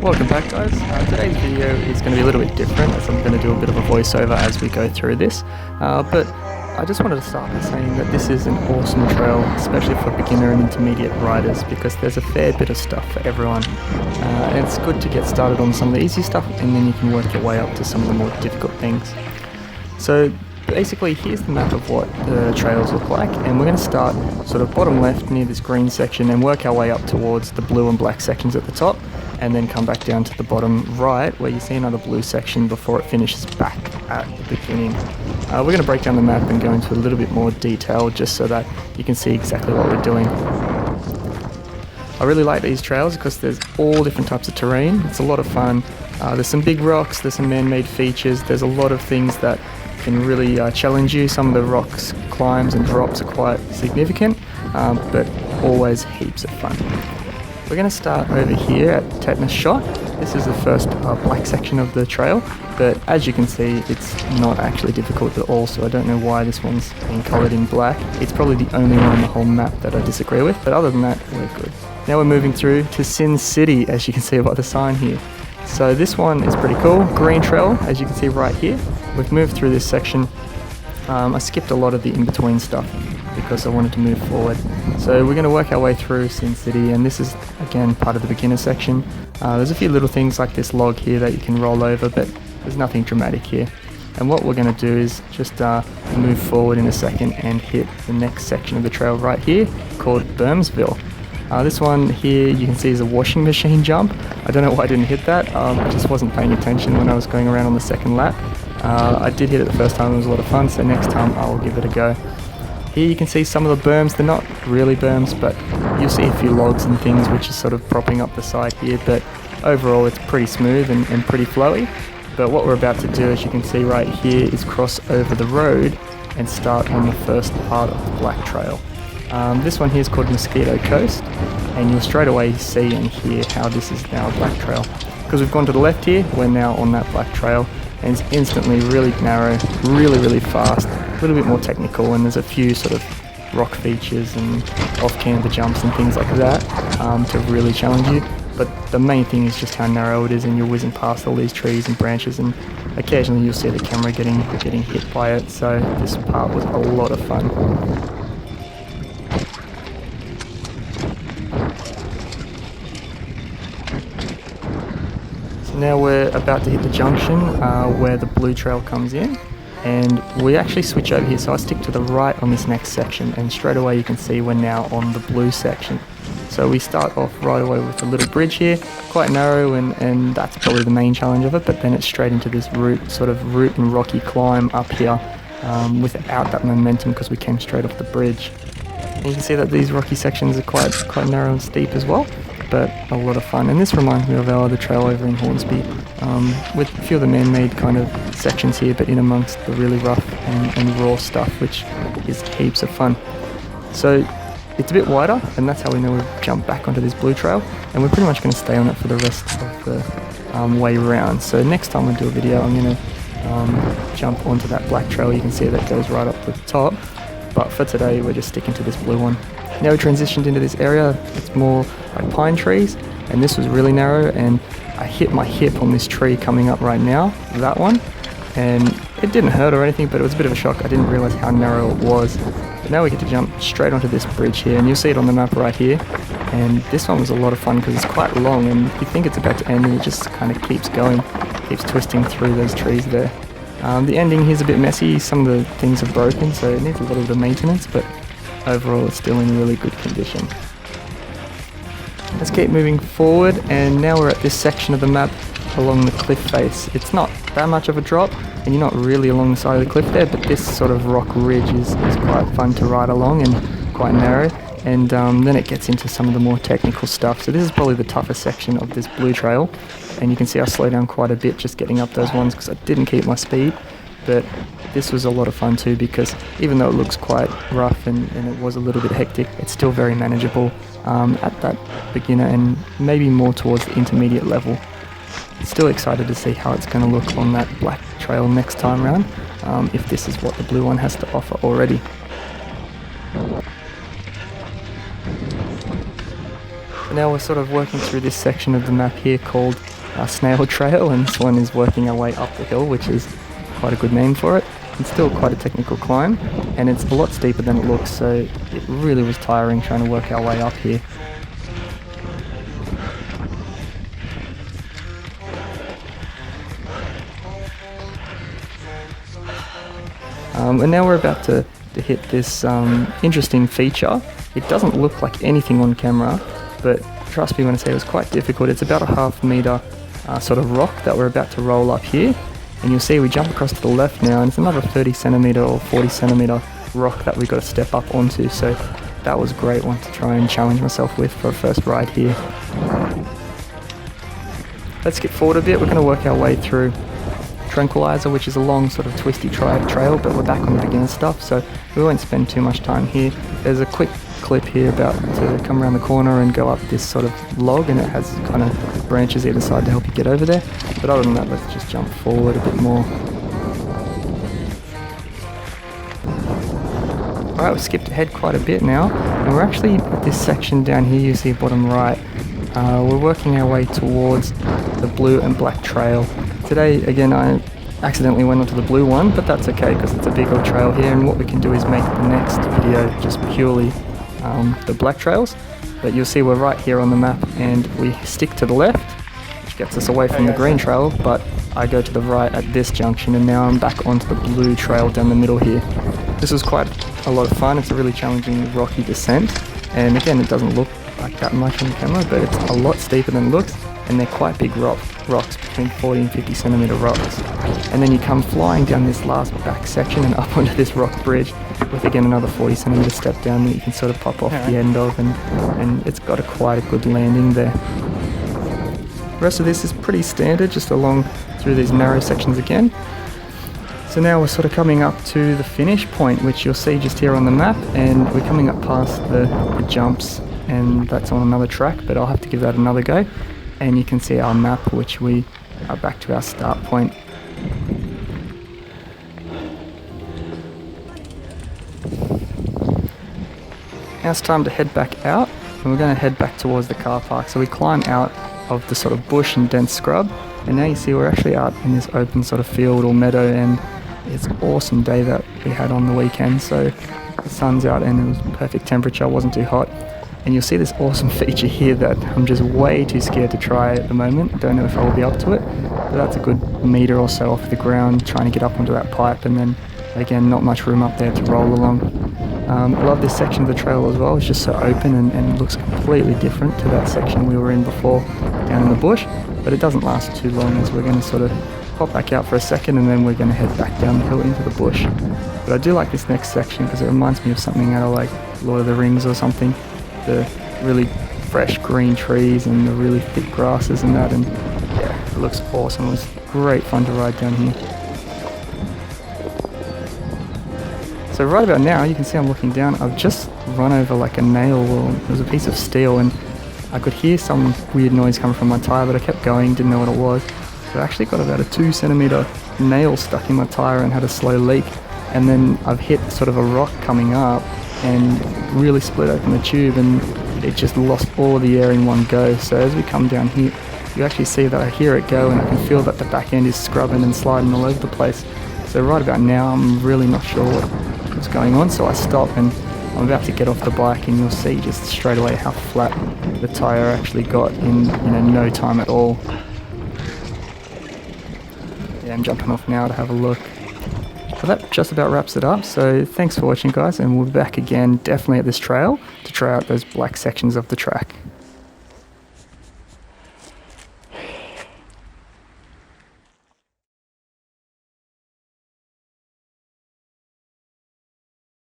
Welcome back, guys. Today's video is going to be a little bit different, as I'm going to do a bit of a voiceover as we go through this, but I just wanted to start by saying that this is an awesome trail, especially for beginner and intermediate riders, because there's a fair bit of stuff for everyone, and it's good to get started on some of the easy stuff, and then you can work your way up to some of the more difficult things. So basically, here's the map of what the trails look like, and we're going to start sort of bottom left near this green section and work our way up towards the blue and black sections at the top, and then come back down to the bottom right where you see another blue section before it finishes back at the beginning. We're going to break down the map and go into a little bit more detail just so that you can see exactly what we're doing. I really like these trails because there's all different types of terrain. It's a lot of fun. There's some big rocks, there's some man-made features, there's a lot of things that can really challenge you. Some of the rocks, climbs and drops are quite significant, but always heaps of fun. We're going to start over here at Tetanus Shot. This is the first black section of the trail, but as you can see, it's not actually difficult at all, so I don't know why this one's being coloured in black. It's probably the only one on the whole map that I disagree with, but other than that, we're good. Now we're moving through to Sin City, as you can see by the sign here. So this one is pretty cool. Green trail, as you can see right here. We've moved through this section. I skipped a lot of the in-between stuff because I wanted to move forward. So we're going to work our way through Sin City, and this is again part of the beginner section. There's a few little things like this log here that you can roll over, but there's nothing dramatic here. And what we're going to do is just move forward in a second and hit the next section of the trail right here called Bermsville. This one here you can see is a washing machine jump. I don't know why I didn't hit that. I just wasn't paying attention when I was going around on the second lap. I did hit it the first time, it was a lot of fun, so next time I'll give it a go. Here you can see some of the berms. They're not really berms, but you'll see a few logs and things which is sort of propping up the side here, but overall it's pretty smooth and pretty flowy. But what we're about to do, as you can see right here, is cross over the road and start on the first part of the Black Trail. This one here is called Mosquito Coast, and you'll straight away see and hear how this is now a Black Trail. Because we've gone to the left here, we're now on that Black Trail, and it's instantly really narrow, really fast, a little bit more technical, and there's a few sort of rock features and off-camber jumps and things like that to really challenge you. But the main thing is just how narrow it is, and you're whizzing past all these trees and branches, and occasionally you'll see the camera getting hit by it, so this part was a lot of fun. Now we're about to hit the junction where the blue trail comes in, and we actually switch over here, so I stick to the right on this next section, and straight away you can see we're now on the blue section. So we start off right away with a little bridge here, quite narrow, and that's probably the main challenge of it, but then it's straight into this root and rocky climb up here without that momentum because we came straight off the bridge. And you can see that these rocky sections are quite narrow and steep as well, but a lot of fun. And this reminds me of our other trail over in Hornsby, with a few of the man-made kind of sections here, but in amongst the really rough and raw stuff, which is heaps of fun. So it's a bit wider, and that's how we know we've jumped back onto this blue trail, and we're pretty much going to stay on it for the rest of the way round. So next time we do a video, I'm going to jump onto that black trail. You can see that goes right up to the top, but for today we're just sticking to this blue one. Now we transitioned into this area, it's more like pine trees, and this was really narrow, and I hit my hip on this tree coming up right now, that one, and it didn't hurt or anything, but it was a bit of a shock. I didn't realize how narrow it was. But now we get to jump straight onto this bridge here, and you'll see it on the map right here, and this one was a lot of fun because it's quite long, and you think it's about to end, and it just kind of keeps going, keeps twisting through those trees there. The ending here is a bit messy, some of the things are broken, so it needs a little bit of maintenance, but overall it's still in really good condition. Let's keep moving forward, and now we're at this section of the map along the cliff face. It's not that much of a drop, and you're not really along the side of the cliff there, but this sort of rock ridge is quite fun to ride along and quite narrow, and then it gets into some of the more technical stuff. So this is probably the toughest section of this blue trail, and you can see I slow down quite a bit just getting up those ones because I didn't keep my speed. But this was a lot of fun too, because even though it looks quite rough and it was a little bit hectic, it's still very manageable at that beginner and maybe more towards the intermediate level. Still excited to see how it's going to look on that black trail next time round, if this is what the blue one has to offer already. Now we're sort of working through this section of the map here called snail trail, and this one is working our way up the hill, which is quite a good name for it. It's still quite a technical climb, and it's a lot steeper than it looks, so it really was tiring trying to work our way up here. And now we're about to hit this interesting feature. It doesn't look like anything on camera, but trust me when I say it was quite difficult. It's about a ½ meter sort of rock that we're about to roll up here, and you'll see we jump across to the left now, and it's another 30 centimeter or 40 centimeter rock that we've got to step up onto, so that was a great one to try and challenge myself with for a first ride here. Let's skip forward a bit. We're going to work our way through Tranquilizer, which is a long sort of twisty trail, but we're back on the beginner stuff, so we won't spend too much time here. There's a quick clip here about to come around the corner and go up this sort of log, and it has kind of branches either side to help you get over there, but other than that, let's just jump forward a bit more. Alright, we've skipped ahead quite a bit now, and we're actually at this section down here you see bottom right. We're working our way towards the blue and black trail. Today, again, I accidentally went onto the blue one, but that's okay because it's a big old trail here, and what we can do is make the next video just purely the black trails. But you'll see we're right here on the map, and we stick to the left, which gets us away from the green trail, but I go to the right at this junction, and now I'm back onto the blue trail down the middle here. This was quite a lot of fun. It's a really challenging rocky descent, and again, it doesn't look like that much on camera, but it's a lot steeper than it looks, and they're quite big rocks, between 40 and 50 centimeter rocks. And then you come flying down this last back section and up onto this rock bridge with again another 40 centimeter step down that you can sort of pop off the end of, and it's got quite a good landing there. The rest of this is pretty standard, just along through these narrow sections again. So now we're sort of coming up to the finish point, which you'll see just here on the map, and we're coming up past the jumps, and that's on another track, but I'll have to give that another go. And you can see our map, which we are back to our start point. Now it's time to head back out, and we're going to head back towards the car park. So we climb out of the sort of bush and dense scrub, and now you see we're actually out in this open sort of field or meadow, and it's an awesome day that we had on the weekend. So the sun's out and it was perfect temperature, it wasn't too hot. And you'll see this awesome feature here that I'm just way too scared to try at the moment. I don't know if I will be up to it, but that's a good meter or so off the ground, trying to get up onto that pipe, and then again, not much room up there to roll along. I love this section of the trail as well. It's just so open, and it looks completely different to that section we were in before down in the bush, but it doesn't last too long, as we're going to sort of pop back out for a second, and then we're going to head back down the hill into the bush. But I do like this next section because it reminds me of something out of like Lord of the Rings or something. The really fresh green trees and the really thick grasses and that, and yeah, it looks awesome. It was great fun to ride down here. So right about now, you can see I'm looking down. I've just run over like a nail, or it was a piece of steel, and I could hear some weird noise coming from my tyre, but I kept going, didn't know what it was. So I actually got about a 2 centimeter nail stuck in my tyre and had a slow leak, and then I've hit sort of a rock coming up and really split open the tube, and it just lost all the air in one go. So as we come down here, you actually see that I hear it go, and I can feel that the back end is scrubbing and sliding all over the place. So right about now, I'm really not sure what's going on, so I stop, and I'm about to get off the bike, and you'll see just straight away how flat the tyre actually got in no time at all. Yeah, I'm jumping off now to have a look. So that just about wraps it up. So thanks for watching, guys, and we'll be back again definitely at this trail to try out those black sections of the track.